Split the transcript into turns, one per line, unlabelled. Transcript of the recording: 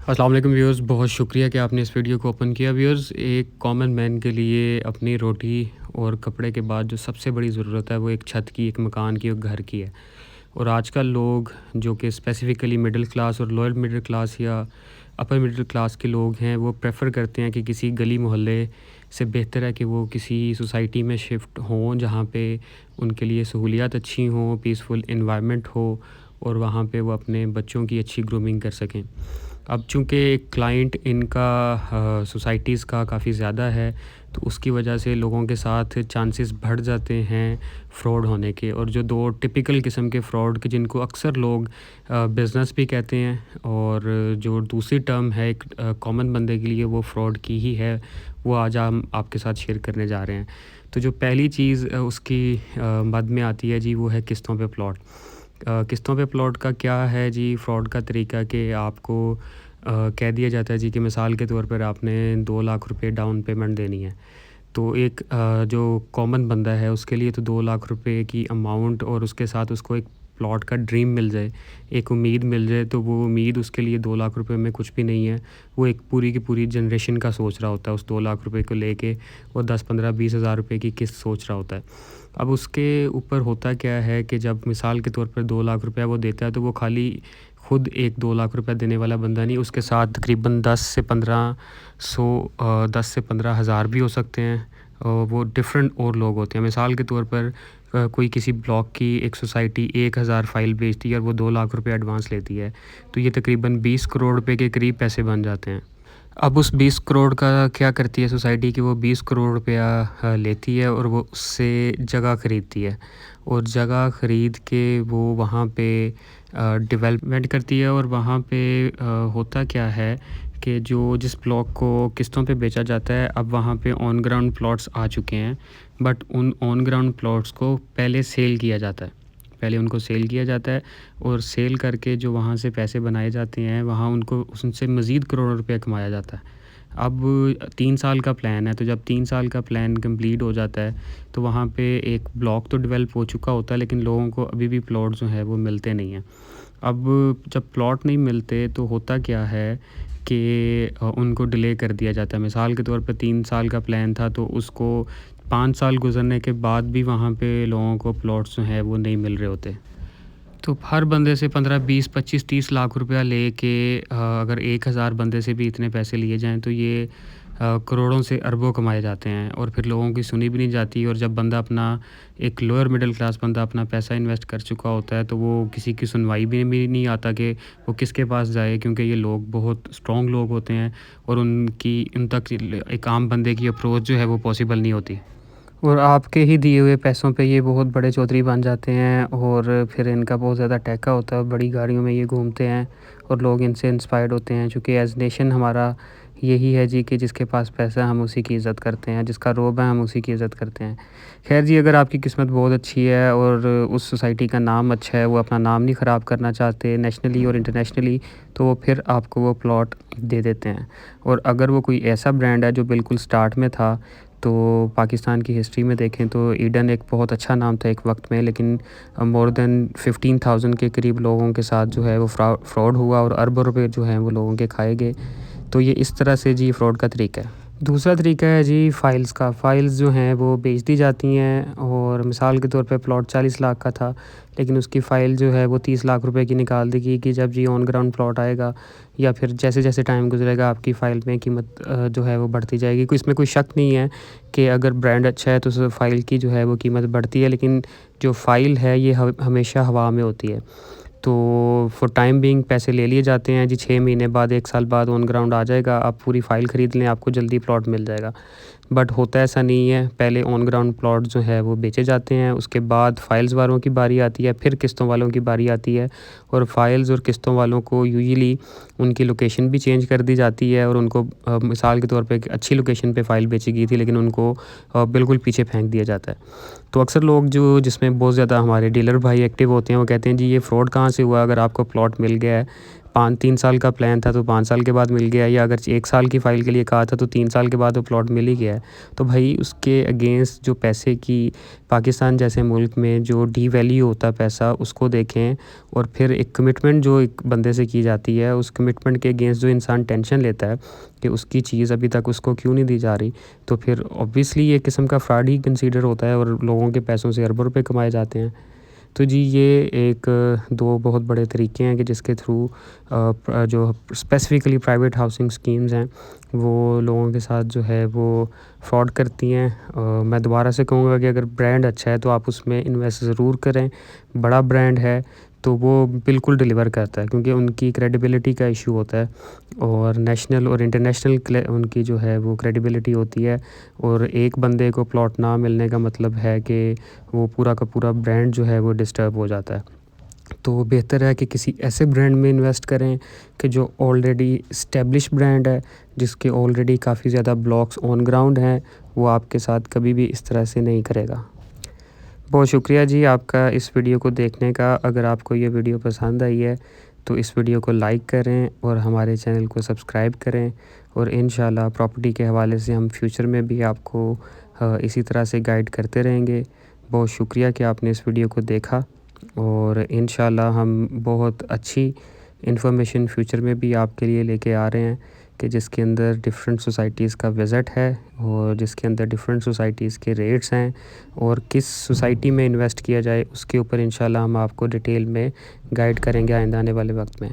अस्सलाम वालेकुम व्यूअर्स, बहुत शुक्रिया कि आपने इस वीडियो को ओपन किया। व्यूअर्स, एक कॉमन मैन के लिए अपनी रोटी और कपड़े के बाद जो सबसे बड़ी ज़रूरत है वो एक छत की, एक मकान की, एक घर की है। और आजकल लोग जो कि स्पेसिफ़िकली मिडिल क्लास और लोअर मिडिल क्लास या अपर मिडिल क्लास के लोग हैं, वो प्रेफ़र करते हैं कि किसी गली मोहल्ले से बेहतर है कि वो किसी सोसाइटी में शिफ्ट हों जहाँ पे उनके लिए सहूलियात अच्छी हों, पीसफुल एनवायरनमेंट हो और वहाँ पे वो अपने बच्चों की अच्छी ग्रूमिंग कर सकें। अब चूँकि क्लाइंट इनका सोसाइटीज़ का काफ़ी ज़्यादा है, तो उसकी वजह से लोगों के साथ चांसेस बढ़ जाते हैं फ्रॉड होने के। और जो 2 टिपिकल किस्म के फ्रॉड के जिनको अक्सर लोग बिज़नेस भी कहते हैं, और जो दूसरी टर्म है एक कॉमन बंदे के लिए वो फ्रॉड की ही है, वो आज हम आपके साथ शेयर करने जा रहे हैं। तो जो पहली चीज़ उसकी मद में आती है जी, वो है किस्तों पे प्लॉट। किस्तों पे प्लॉट का क्या है जी फ्रॉड का तरीका कि आपको कह दिया जाता है जी कि मिसाल के तौर पर आपने 2 लाख रुपए डाउन पेमेंट देनी है। तो एक जो कॉमन बंदा है उसके लिए तो 2 लाख रुपए की अमाउंट और उसके साथ उसको एक प्लॉट का ड्रीम मिल जाए, एक उम्मीद मिल जाए, तो वो उम्मीद उसके लिए 2 लाख रुपए में कुछ भी नहीं है। वो एक पूरी की पूरी जनरेशन का सोच रहा होता है उस 2 लाख रुपए को लेके, वो 10, 15, 20 हज़ार रुपए की किस्त सोच रहा होता है। अब उसके ऊपर होता क्या है कि जब मिसाल के तौर पर 2 लाख रुपया वो देता है, तो वो खाली खुद एक 2 लाख रुपया देने वाला बंदा नहीं, उसके साथ तकरीबन 10 से 15 हज़ार भी हो सकते हैं। वो डिफरेंट और लोग होते हैं। मिसाल के तौर पर कोई किसी ब्लॉक की एक सोसाइटी 1000 फ़ाइल बेचती है और वो 2 लाख रुपए एडवांस लेती है, तो ये तकरीबन 20 करोड़ रुपए के करीब पैसे बन जाते हैं। अब उस 20 करोड़ का क्या करती है सोसाइटी कि वो 20 करोड़ रुपया लेती है और वो उससे जगह ख़रीदती है, और जगह ख़रीद के वो वहाँ पे डेवलपमेंट करती है। और वहाँ पे होता क्या है कि जो जिस ब्लॉक को किस्तों पे बेचा जाता है, अब वहाँ पे ऑन ग्राउंड प्लॉट्स आ चुके हैं, बट उन ऑन ग्राउंड प्लॉट्स को पहले सेल किया जाता है। पहले उनको सेल किया जाता है और सेल करके जो वहाँ से पैसे बनाए जाते हैं, वहाँ उनको उनसे मज़ीद करोड़ों रुपए कमाया जाता है। अब 3 साल का प्लान है, तो जब 3 साल का प्लान कंप्लीट हो जाता है, तो वहाँ पे एक ब्लॉक तो डेवलप हो चुका होता है, लेकिन लोगों को अभी भी प्लॉट जो है वो मिलते नहीं हैं। अब जब प्लॉट नहीं मिलते तो होता क्या है कि उनको डिले कर दिया जाता है। मिसाल के तौर पे 3 साल का प्लान था, तो उसको 5 साल गुज़रने के बाद भी वहाँ पे लोगों को प्लॉट्स जो हैं वो नहीं मिल रहे होते। तो हर बंदे से 15, 20, 25, 30 लाख रुपया लेके अगर 1000 बंदे से भी इतने पैसे लिए जाएँ, तो ये करोड़ों से अरबों कमाए जाते हैं, और फिर लोगों की सुनी भी नहीं जाती। और जब बंदा अपना एक लोअर मिडिल क्लास बंदा अपना पैसा इन्वेस्ट कर चुका होता है, तो वो किसी की सुनवाई भी नहीं आता कि वो किसके पास जाए, क्योंकि ये लोग बहुत स्ट्रॉन्ग लोग होते हैं और उन तक एक आम बंदे की अप्रोच जो है वो पॉसिबल नहीं होती। और आपके ही दिए हुए पैसों पे ये बहुत बड़े चौधरी बन जाते हैं, और फिर इनका बहुत ज़्यादा टैका होता है, बड़ी गाड़ियों में ये घूमते हैं और लोग इनसे इंस्पायर्ड होते हैं। चूँकि एज़ नेशन हमारा यही है जी कि जिसके पास पैसा है हम उसी की इज़्ज़त करते हैं, जिसका रोब है हम उसी की इज़्ज़त करते हैं। ख़ैर जी, अगर आपकी किस्मत बहुत अच्छी है और उस सोसाइटी का नाम अच्छा है, वो अपना नाम नहीं ख़राब करना चाहते नेशनली और इंटरनेशनली, तो वो फिर आपको वो प्लॉट दे देते हैं। और अगर वो कोई ऐसा ब्रांड है जो बिल्कुल स्टार्ट में था, तो पाकिस्तान की हिस्ट्री में देखें तो ईडन एक बहुत अच्छा नाम था एक वक्त में, लेकिन मोर देन 15,000 के करीब लोगों के साथ जो है वो फ्रॉड हुआ और अरबों रुपए जो हैं वो लोगों के खाए गए। तो ये इस तरह से जी फ्रॉड का तरीका है। दूसरा तरीका है जी फ़ाइल्स का। फ़ाइल्स जो हैं वो बेच दी जाती हैं, और मिसाल के तौर पे प्लॉट 40 लाख का था, लेकिन उसकी फ़ाइल जो है वो 30 लाख रुपए की निकाल देगी कि जब जी ऑन ग्राउंड प्लॉट आएगा, या फिर जैसे-जैसे टाइम गुज़रेगा आपकी फ़ाइल में कीमत जो है वो बढ़ती जाएगी। कोई इसमें कोई शक नहीं है कि अगर ब्रांड अच्छा है तो उस फ़ाइल की जो है वो कीमत बढ़ती है, लेकिन जो फ़ाइल है ये हमेशा हवा में होती है। तो फॉर टाइम बीइंग पैसे ले लिए जाते हैं जी, 6 महीने बाद, 1 साल बाद ऑन ग्राउंड आ जाएगा, आप पूरी फ़ाइल ख़रीद लें, आपको जल्दी प्लॉट मिल जाएगा। बट होता ऐसा नहीं है। पहले ऑन ग्राउंड प्लॉट जो है वो बेचे जाते हैं, उसके बाद फ़ाइल्स वालों की बारी आती है, फिर किस्तों वालों की बारी आती है, और फ़ाइल्स और किस्तों वालों को यूजुअली उनकी लोकेशन भी चेंज कर दी जाती है, और उनको मिसाल के तौर पे एक अच्छी लोकेशन पे फ़ाइल बेची गई थी, लेकिन उनको बिल्कुल पीछे फेंक दिया जाता है। तो अक्सर लोग जो जिसमें बहुत ज़्यादा हमारे डीलर भाई एक्टिव होते हैं, वो कहते हैं जी ये फ्रॉड कहाँ से हुआ, अगर आपको प्लॉट मिल गया है 3 साल का प्लान था तो 5 साल के बाद मिल गया, या अगर 1 साल की फ़ाइल के लिए कहा था तो 3 साल के बाद वो प्लॉट मिल ही गया है। तो भाई उसके अगेंस्ट जो पैसे की पाकिस्तान जैसे मुल्क में जो डीवैल्यू होता है पैसा, उसको देखें और फिर एक कमिटमेंट जो एक बंदे से की जाती है, उस कमिटमेंट के अगेंस्ट जो इंसान टेंशन लेता है कि उसकी चीज़ अभी तक उसको क्यों नहीं दी जा रही, तो फिर ऑब्वियसली ये किस्म का फ्रॉड ही कंसीडर होता है और लोगों के पैसों से अरबों रुपए कमाए जाते हैं। तो जी ये एक 2 बहुत बड़े तरीके हैं कि जिसके थ्रू जो स्पेसिफ़िकली प्राइवेट हाउसिंग स्कीम्स हैं, वो लोगों के साथ जो है वो फ्रॉड करती हैं। मैं दोबारा से कहूँगा कि अगर ब्रांड अच्छा है तो आप उसमें इन्वेस्ट ज़रूर करें। बड़ा ब्रांड है तो वो बिल्कुल डिलीवर करता है, क्योंकि उनकी क्रेडिबिलिटी का इशू होता है और नेशनल और इंटरनेशनल उनकी जो है वो क्रेडिबिलिटी होती है। और एक बंदे को प्लॉट ना मिलने का मतलब है कि वो पूरा का पूरा ब्रांड जो है वो डिस्टर्ब हो जाता है। तो बेहतर है कि किसी ऐसे ब्रांड में इन्वेस्ट करें कि जो ऑलरेडी इस्टेब्लिश ब्रांड है, जिसके ऑलरेडी काफ़ी ज़्यादा ब्लॉक्स ऑन ग्राउंड हैं, वो आपके साथ कभी भी इस तरह से नहीं करेगा। बहुत शुक्रिया जी आपका इस वीडियो को देखने का। अगर आपको ये वीडियो पसंद आई है तो इस वीडियो को लाइक करें और हमारे चैनल को सब्सक्राइब करें, और इंशाल्लाह प्रॉपर्टी के हवाले से हम फ्यूचर में भी आपको इसी तरह से गाइड करते रहेंगे। बहुत शुक्रिया कि आपने इस वीडियो को देखा, और इंशाल्लाह हम बहुत अच्छी इन्फॉर्मेशन फ्यूचर में भी आपके लिए लेके आ रहे हैं कि जिसके अंदर डिफरेंट सोसाइटीज़ का विज़िट है और जिसके अंदर डिफरेंट सोसाइटीज़ के रेट्स हैं और किस सोसाइटी में इन्वेस्ट किया जाए, उसके ऊपर इंशाल्लाह हम आपको डिटेल में गाइड करेंगे आइंदा आने वाले वक्त में।